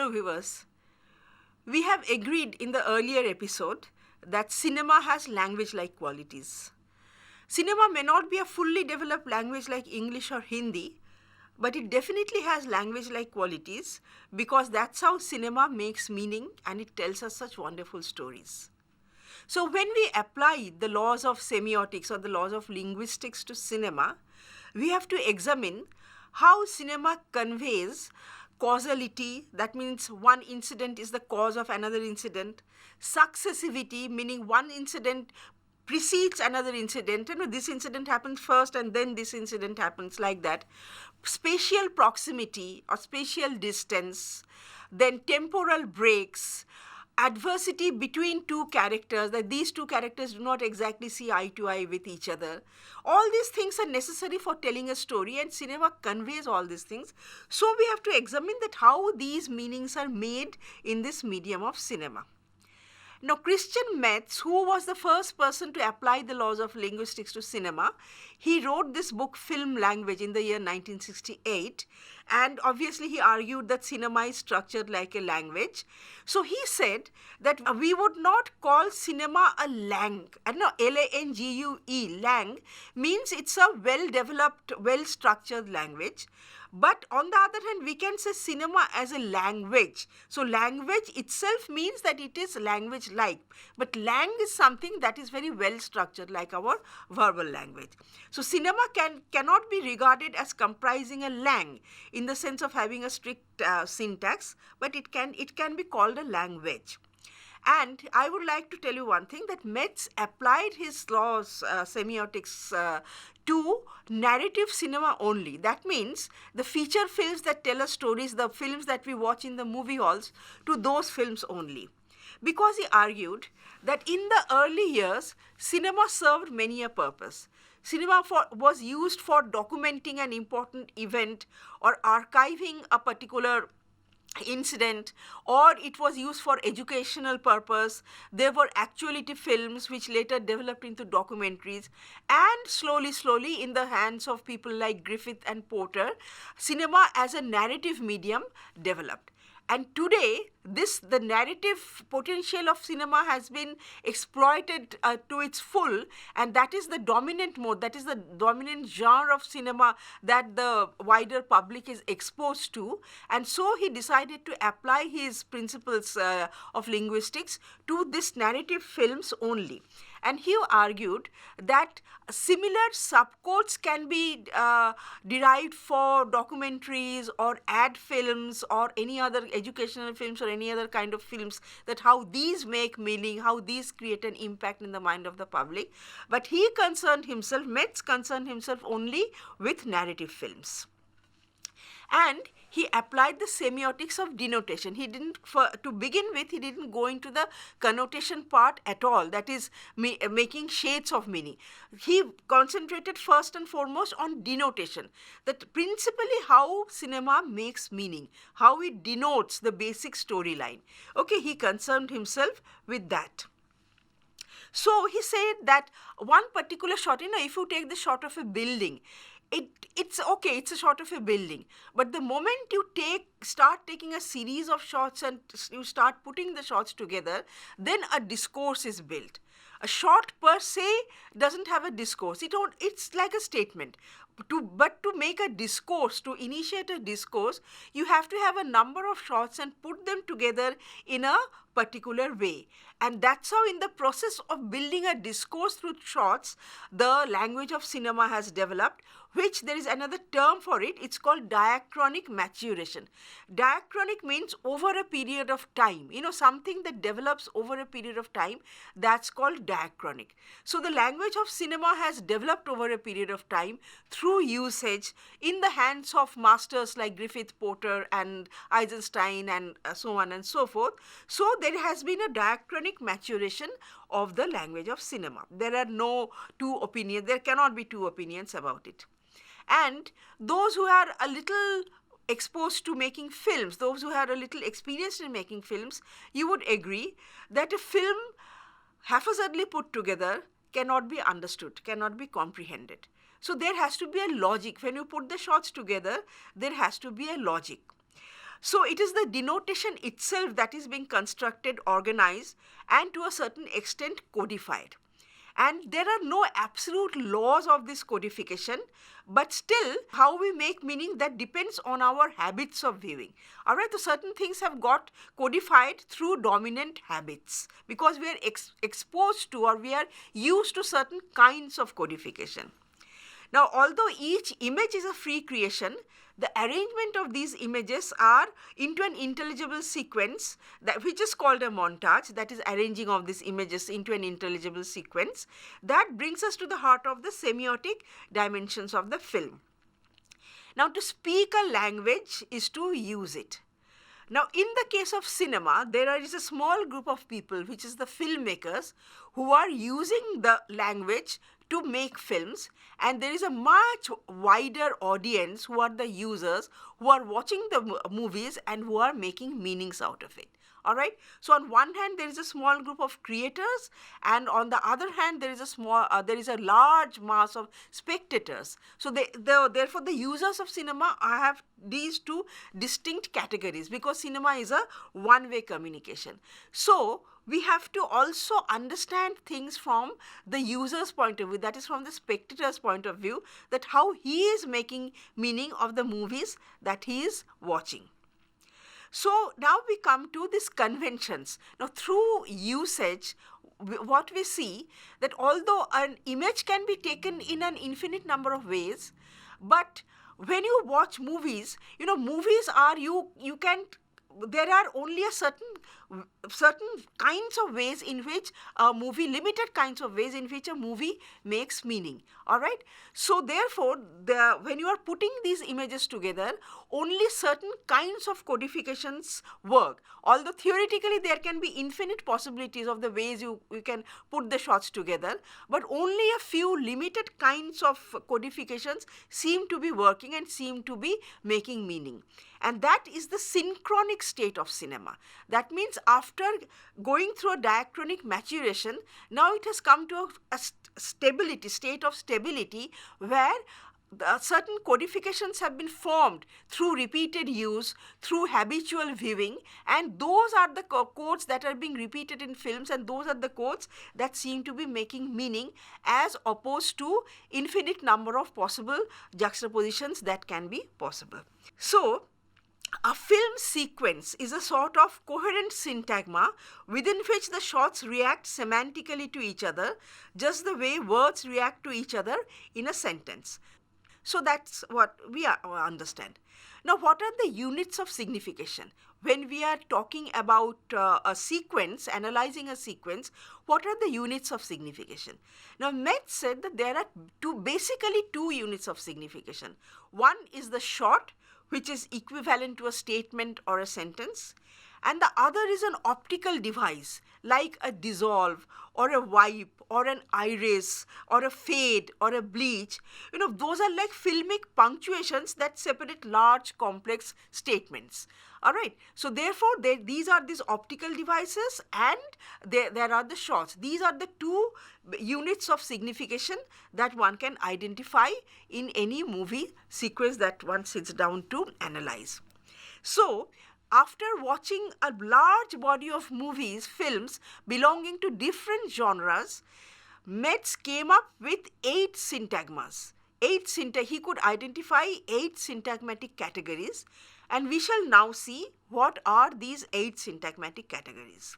Hello viewers. We have agreed in the earlier episode that cinema has language-like qualities. Cinema may not be a fully developed language like English or Hindi, but it definitely has language-like qualities because that's how cinema makes meaning and it tells us such wonderful stories. So when we apply the laws of semiotics or the laws of linguistics to cinema, we have to examine how cinema conveys causality, that means one incident is the cause of another incident, successivity, meaning one incident precedes another incident, this incident happens first and then this incident happens, like that, spatial proximity or spatial distance, then temporal breaks, adversity between two characters, that these two characters do not exactly see eye to eye with each other. All these things are necessary for telling a story, and cinema conveys all these things. So we have to examine that how these meanings are made in this medium of cinema. Now, Christian Metz, who was the first person to apply the laws of linguistics to cinema, he wrote this book, Film Language, in the year 1968. And obviously, he argued that cinema is structured like a language. So he said that we would not call cinema a lang. L-A-N-G-U-E, lang, means it's a well-developed, well-structured language. But on the other hand, we can say cinema as a language. So language itself means that it is language-like. But lang is something that is very well structured, like our verbal language. So cinema cannot be regarded as comprising a lang in the sense of having a strict syntax, but it can be called a language. And I would like to tell you one thing, that Metz applied his laws, semiotics, to narrative cinema only. That means the feature films that tell us stories, the films that we watch in the movie halls, to those films only. Because he argued that in the early years, cinema served many a purpose. Cinema was used for documenting an important event or archiving a particular incident, or it was used for educational purpose. There were actuality films which later developed into documentaries, and slowly in the hands of people like Griffith and Porter, cinema as a narrative medium developed. And today, the narrative potential of cinema has been exploited to its full, and that is the dominant mode, that is the dominant genre of cinema that the wider public is exposed to. And so he decided to apply his principles of linguistics to this narrative films only. And he argued that similar subcodes can be derived for documentaries or ad films or any other educational films or any other kind of films, that how these make meaning, how these create an impact in the mind of the public. But Metz concerned himself only with narrative films. And he applied the semiotics of denotation. To begin with, he didn't go into the connotation part at all, that is making shades of meaning. He concentrated first and foremost on denotation, that principally how cinema makes meaning, how it denotes the basic storyline. Okay, he concerned himself with that. So he said that one particular shot, if you take the shot of a building, it's okay, it's a shot of a building. But the moment you start taking a series of shots and you start putting the shots together, then a discourse is built. A shot per se doesn't have a discourse. It's like a statement. But to make a discourse, to initiate a discourse, you have to have a number of shots and put them together in a particular way. And that's how, in the process of building a discourse through shots, the language of cinema has developed, which there is another term for it. It's called diachronic maturation. Diachronic means over a period of time. Something that develops over a period of time, that's called diachronic. So the language of cinema has developed over a period of time through usage in the hands of masters like Griffith, Porter and Eisenstein and so on and so forth. So there has been a diachronic maturation of the language of cinema. There are no two opinions, there cannot be two opinions about it. And those who are a little exposed to making films, those who are a little experienced in making films, you would agree that a film haphazardly put together cannot be understood, cannot be comprehended. So there has to be a logic. When you put the shots together, there has to be a logic. So it is the denotation itself that is being constructed, organized, and to a certain extent codified. And there are no absolute laws of this codification, but still how we make meaning, that depends on our habits of viewing. All right, so certain things have got codified through dominant habits because we are exposed to, or we are used to certain kinds of codification. Now, although each image is a free creation, the arrangement of these images are into an intelligible sequence, which is called a montage, that is arranging of these images into an intelligible sequence. That brings us to the heart of the semiotic dimensions of the film. Now, to speak a language is to use it. Now, in the case of cinema, there is a small group of people, which is the filmmakers, who are using the language to make films, and there is a much wider audience who are the users, who are watching the movies and who are making meanings out of it. All right. So on one hand, there is a small group of creators, and on the other hand, there is a large mass of spectators. So therefore, the users of cinema have these two distinct categories, because cinema is a one-way communication. So we have to also understand things from the user's point of view, that is from the spectator's point of view, that how he is making meaning of the movies that he is watching. So now we come to these conventions. Now, through usage, what we see that although an image can be taken in an infinite number of ways, but when you watch movies, movies are there are only a certain kinds of ways in which a movie, limited kinds of ways in which a movie makes meaning. All right. So therefore, when you are putting these images together, only certain kinds of codifications work. Although theoretically there can be infinite possibilities of the ways you can put the shots together, but only a few limited kinds of codifications seem to be working and seem to be making meaning. And that is the synchronic state of cinema. That means after going through a diachronic maturation, now it has come to a state of stability, where certain codifications have been formed through repeated use, through habitual viewing, and those are the codes that are being repeated in films, and those are the codes that seem to be making meaning, as opposed to infinite number of possible juxtapositions that can be possible. So a film sequence is a sort of coherent syntagma within which the shots react semantically to each other, just the way words react to each other in a sentence. So that's what we understand. Now, what are the units of signification? When we are talking about a sequence, analyzing a sequence, what are the units of signification? Now, Metz said that there are basically two units of signification. One is the shot, which is equivalent to a statement or a sentence, and the other is an optical device like a dissolve or a wipe or an iris or a fade or a bleach. Those are like filmic punctuations that separate large complex statements. All right. So therefore, these are these optical devices, and there are the shots. These are the two units of signification that one can identify in any movie sequence that one sits down to analyze. So after watching a large body of films belonging to different genres, Metz came up with 8 syntagmas. He could identify 8 syntagmatic categories, and we shall now see what are these 8 syntagmatic categories.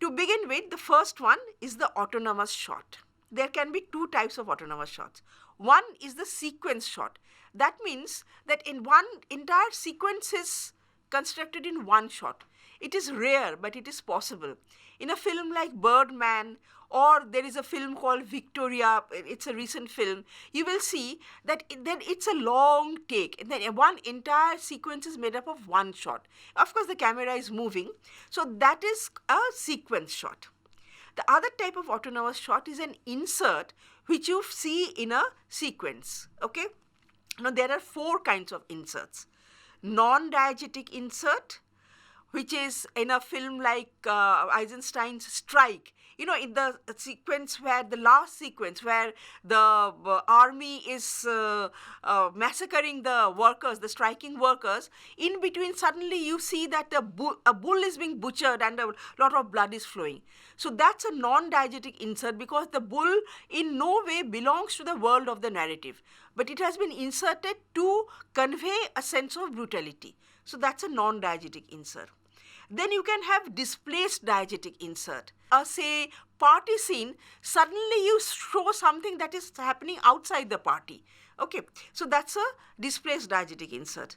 To begin with, the first one is the autonomous shot. There can be 2 types of autonomous shots. One is the sequence shot. That means that in one entire sequence is constructed in one shot. It is rare, but it is possible. In a film like Birdman, or there is a film called Victoria, it's a recent film, you will see that then it's a long take. And then one entire sequence is made up of one shot. Of course, the camera is moving, so that is a sequence shot. The other type of autonomous shot is an insert, which you see in a sequence. Okay. Now, there are 4 kinds of inserts. Non-diegetic insert, which is in a film like Eisenstein's Strike. in the sequence where the last sequence where the army is massacring the workers, the striking workers, in between suddenly you see that a bull is being butchered and a lot of blood is flowing. So that's a non-diegetic insert because the bull in no way belongs to the world of the narrative, but it has been inserted to convey a sense of brutality. So that's a non-diegetic insert. Then you can have displaced diegetic insert. Say party scene, suddenly you show something that is happening outside the party. Okay, so that's a displaced diegetic insert.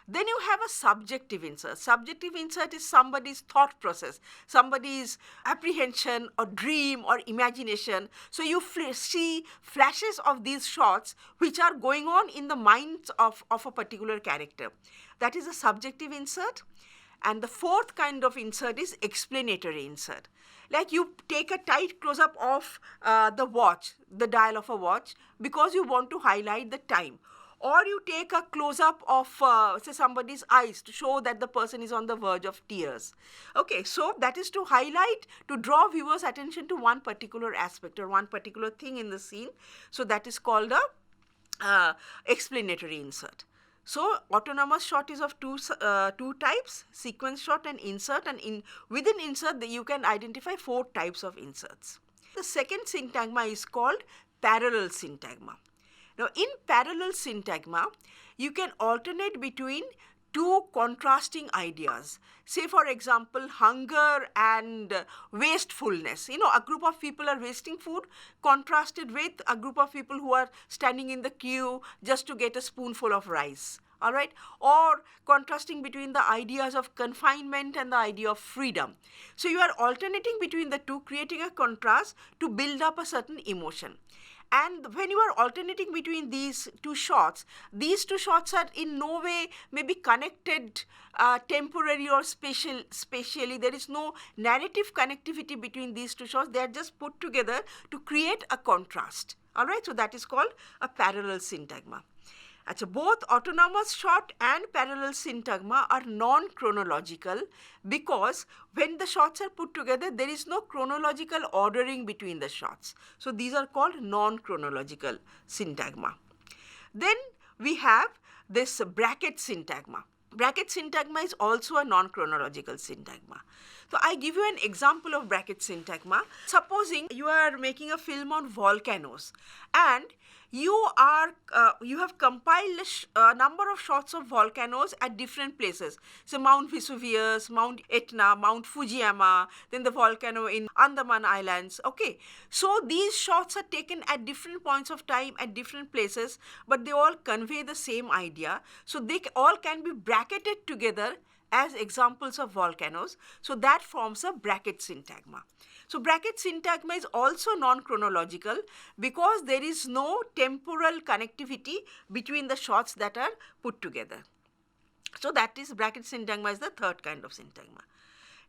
Then you have a subjective insert. Subjective insert is somebody's thought process, somebody's apprehension or dream or imagination. So you see flashes of these shots which are going on in the minds of a particular character. That is a subjective insert. And the fourth kind of insert is explanatory insert. Like you take a tight close-up of the watch, the dial of a watch, because you want to highlight the time. Or you take a close-up of, say, somebody's eyes to show that the person is on the verge of tears. Okay, so that is to highlight, to draw viewers' attention to one particular aspect or one particular thing in the scene. So that is called a explanatory insert. So autonomous shot is of two types, sequence shot and insert, and within insert you can identify 4 types of inserts. The second syntagma is called parallel syntagma. Now in parallel syntagma, you can alternate between 2 contrasting ideas. Say for example, hunger and wastefulness. A group of people are wasting food contrasted with a group of people who are standing in the queue just to get a spoonful of rice. All right, or contrasting between the ideas of confinement and the idea of freedom. So you are alternating between the two, creating a contrast to build up a certain emotion. And when you are alternating between these two shots are in no way maybe connected temporarily or spatially. There is no narrative connectivity between these two shots. They are just put together to create a contrast. All right, so that is called a parallel syntagma. So both autonomous shot and parallel syntagma are non-chronological because when the shots are put together, there is no chronological ordering between the shots. So these are called non-chronological syntagma. Then we have this bracket syntagma. Bracket syntagma is also a non-chronological syntagma. So I give you an example of bracket syntagma. Supposing you are making a film on volcanoes and you have compiled a number of shots of volcanoes at different places. So Mount Vesuvius, Mount Etna, Mount Fujiyama, then the volcano in Andaman Islands. Okay, so these shots are taken at different points of time at different places, but they all convey the same idea. So they all can be bracketed together as examples of volcanoes. So that forms a bracket syntagma. So bracket syntagma is also non-chronological because there is no temporal connectivity between the shots that are put together. So that is bracket syntagma is the third kind of syntagma.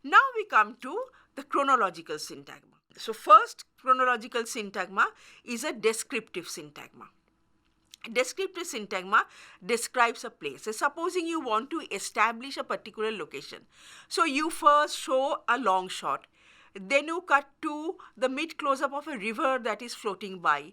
Now we come to the chronological syntagma. So first chronological syntagma is a descriptive syntagma. Descriptive syntagma describes a place. So supposing you want to establish a particular location. So you first show a long shot. Then you cut to the mid close-up of a river that is floating by.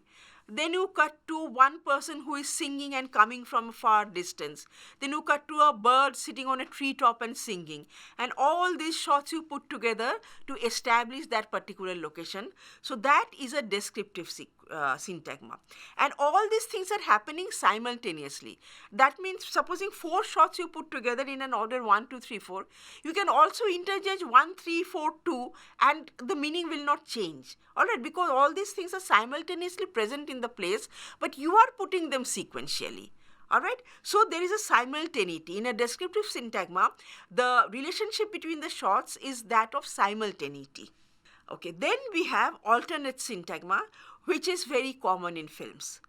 Then you cut to one person who is singing and coming from a far distance. Then you cut to a bird sitting on a treetop and singing. And all these shots you put together to establish that particular location. So that is a descriptive syntagma. And all these things are happening simultaneously. That means supposing 4 shots you put together in an order 1, 2, 3, 4, you can also interchange 1, 3, 4, 2 and the meaning will not change. Alright, because all these things are simultaneously present in the place, but you are putting them sequentially. Alright, so there is a simultaneity. In a descriptive syntagma, the relationship between the shots is that of simultaneity. Okay, then we have alternate syntagma, which is very common in films.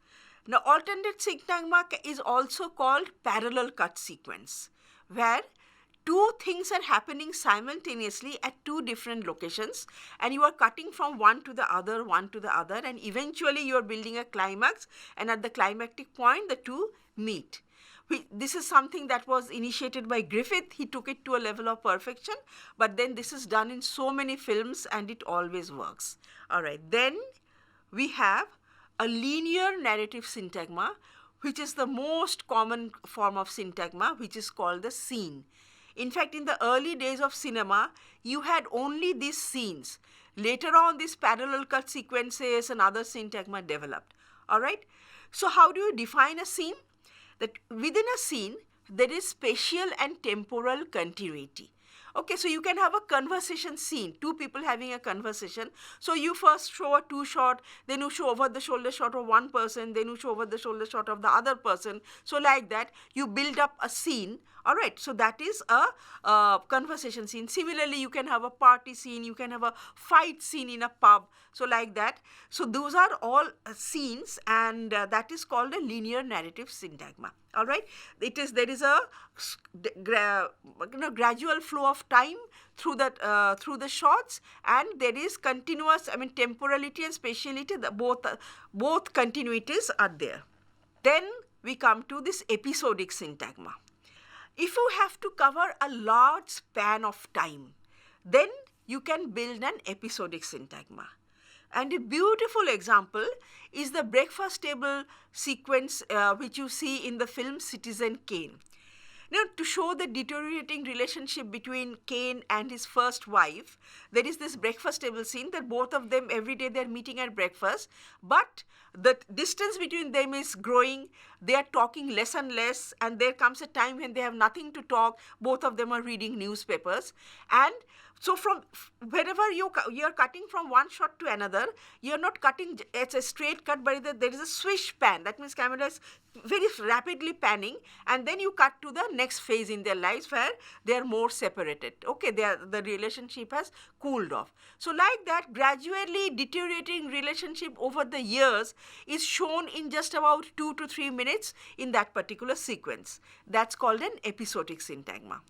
Now, alternate syntagma is also called parallel cut sequence, where 2 things are happening simultaneously at 2 different locations and you are cutting from one to the other, and eventually you are building a climax, and at the climactic point the 2 meet. This is something that was initiated by Griffith. He took it to a level of perfection, but then this is done in so many films and it always works. All right, then we have a linear narrative syntagma, which is the most common form of syntagma, which is called the scene. In fact, in the early days of cinema, you had only these scenes. Later on, these parallel cut sequences and other syntagma developed. All right. So how do you define a scene? That within a scene, there is spatial and temporal continuity. Okay, so you can have a conversation scene, two people having a conversation. So you first show a two shot, then you show over the shoulder shot of one person, then you show over the shoulder shot of the other person. So like that, you build up a scene. All right, so that is a conversation scene. Similarly, you can have a party scene, you can have a fight scene in a pub. So like that. So those are all scenes, and that is called a linear narrative syntagma. All right, there is a gradual flow of time through the shots, and there is continuous, temporality and spatiality. Both continuities are there. Then we come to this episodic syntagma. If you have to cover a large span of time, then you can build an episodic syntagma. And a beautiful example is the breakfast table sequence which you see in the film Citizen Kane. Now, to show the deteriorating relationship between Kane and his first wife, there is this breakfast table scene that both of them, every day they're meeting at breakfast, but the distance between them is growing, they are talking less and less, and there comes a time when they have nothing to talk, both of them are reading newspapers. And so from whenever you're cutting from one shot to another, you're not cutting, it's a straight cut, but there is a swish pan. That means camera is very rapidly panning, and then you cut to the next phase in their lives where they are more separated. Okay, the relationship has cooled off. So like that, gradually deteriorating relationship over the years is shown in just about 2 to 3 minutes in that particular sequence. That's called an episodic syntagma.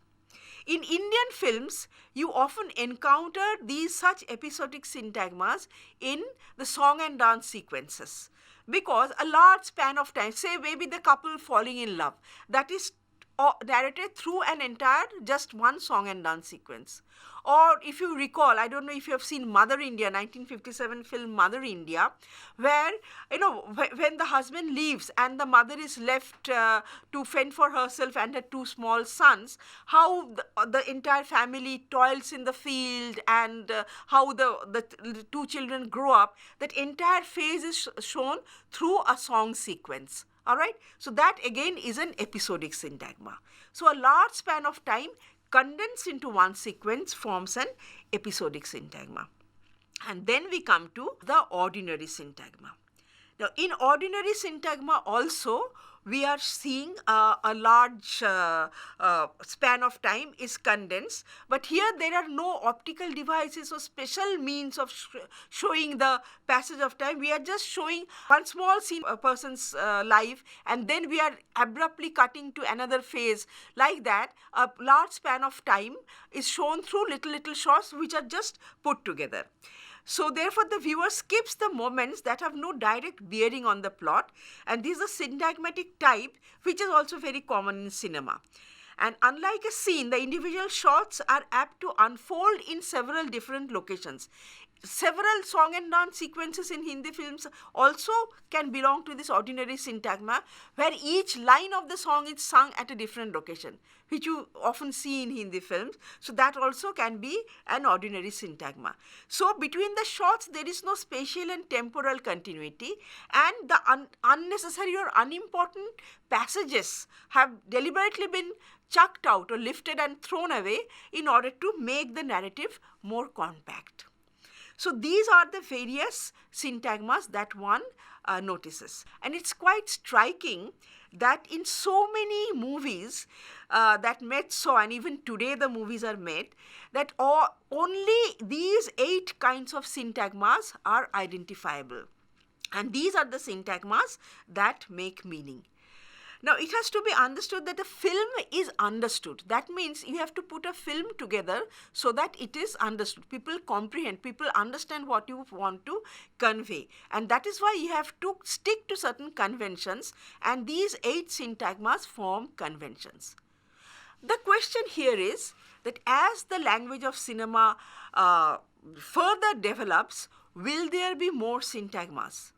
In Indian films, you often encounter these such episodic syntagmas in the song and dance sequences, because a large span of time, say maybe the couple falling in love, that is narrated through an entire just one song and dance sequence. Or if you recall, I don't know if you have seen Mother India, 1957 film Mother India, where, when the husband leaves and the mother is left to fend for herself and her two small sons, how the entire family toils in the field, and how the two children grow up, that entire phase is shown through a song sequence. All right, so that again is an episodic syntagma. So a large span of time condensed into one sequence forms an episodic syntagma. And then we come to the ordinary syntagma. Now, in ordinary syntagma also, we are seeing a large span of time is condensed, but here there are no optical devices or special means of showing the passage of time. We are just showing one small scene of a person's life, and then we are abruptly cutting to another phase. Like that, a large span of time is shown through little shots which are just put together. So therefore, the viewer skips the moments that have no direct bearing on the plot, and this is a syntagmatic type which is also very common in cinema. And unlike a scene, the individual shots are apt to unfold in several different locations. Several song and dance sequences in Hindi films also can belong to this ordinary syntagma, where each line of the song is sung at a different location, which you often see in Hindi films. So that also can be an ordinary syntagma. So between the shots, there is no spatial and temporal continuity, and the unnecessary or unimportant passages have deliberately been chucked out or lifted and thrown away in order to make the narrative more compact. So these are the various syntagmas that one notices. And it's quite striking that in so many movies that Metz saw, and even today the movies are made, that only these 8 kinds of syntagmas are identifiable. And these are the syntagmas that make meaning. Now, it has to be understood that a film is understood. That means you have to put a film together so that it is understood. People comprehend, people understand what you want to convey. And that is why you have to stick to certain conventions, and these 8 syntagmas form conventions. The question here is that as the language of cinema further develops, will there be more syntagmas?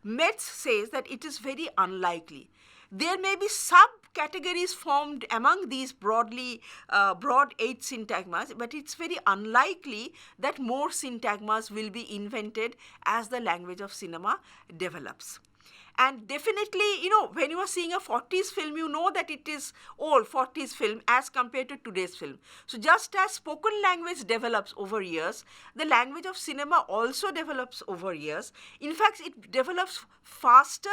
Metz says that it is very unlikely. There may be subcategories formed among these broad 8 syntagmas, but it's very unlikely that more syntagmas will be invented as the language of cinema develops. And definitely, when you are seeing a 40s film, you know that it is old 40s film as compared to today's film. So just as spoken language develops over years, the language of cinema also develops over years. In fact, it develops faster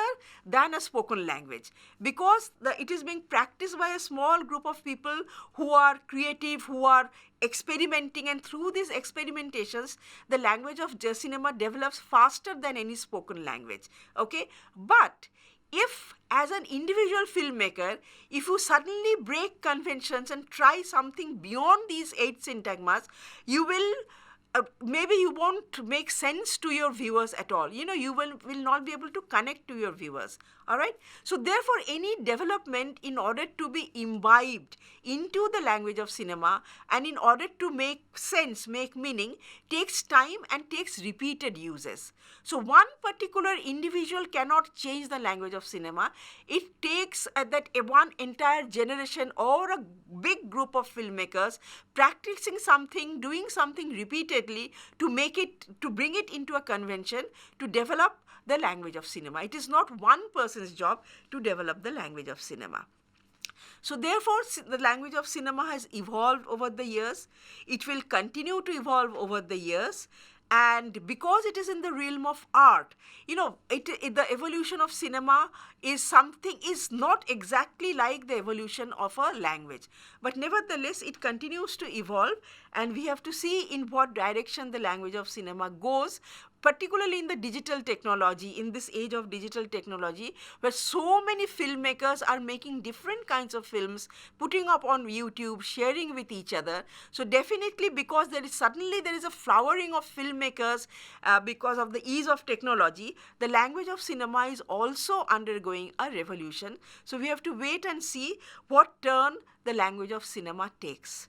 than a spoken language because it is being practiced by a small group of people who are creative, who are experimenting, and through these experimentations, the language of cinema develops faster than any spoken language. Okay, but if as an individual filmmaker, if you suddenly break conventions and try something beyond these 8 syntagmas, you will maybe you won't make sense to your viewers at all. You will not be able to connect to your viewers. All right. So therefore, any development, in order to be imbibed into the language of cinema and in order to make sense, make meaning, takes time and takes repeated uses. So one particular individual cannot change the language of cinema. It takes one entire generation or a big group of filmmakers practicing something, doing something repeatedly to bring it into a convention to develop the language of cinema. It is not one person's job to develop the language of cinema. So therefore, the language of cinema has evolved over the years. It will continue to evolve over the years. And because it is in the realm of art, the evolution of cinema is not exactly like the evolution of a language. But nevertheless, it continues to evolve, and we have to see in what direction the language of cinema goes, particularly in the digital technology, in this age of digital technology, where so many filmmakers are making different kinds of films, putting up on YouTube, sharing with each other. So definitely, because there is a flowering of filmmakers because of the ease of technology, the language of cinema is also undergoing a revolution. So we have to wait and see what turn the language of cinema takes.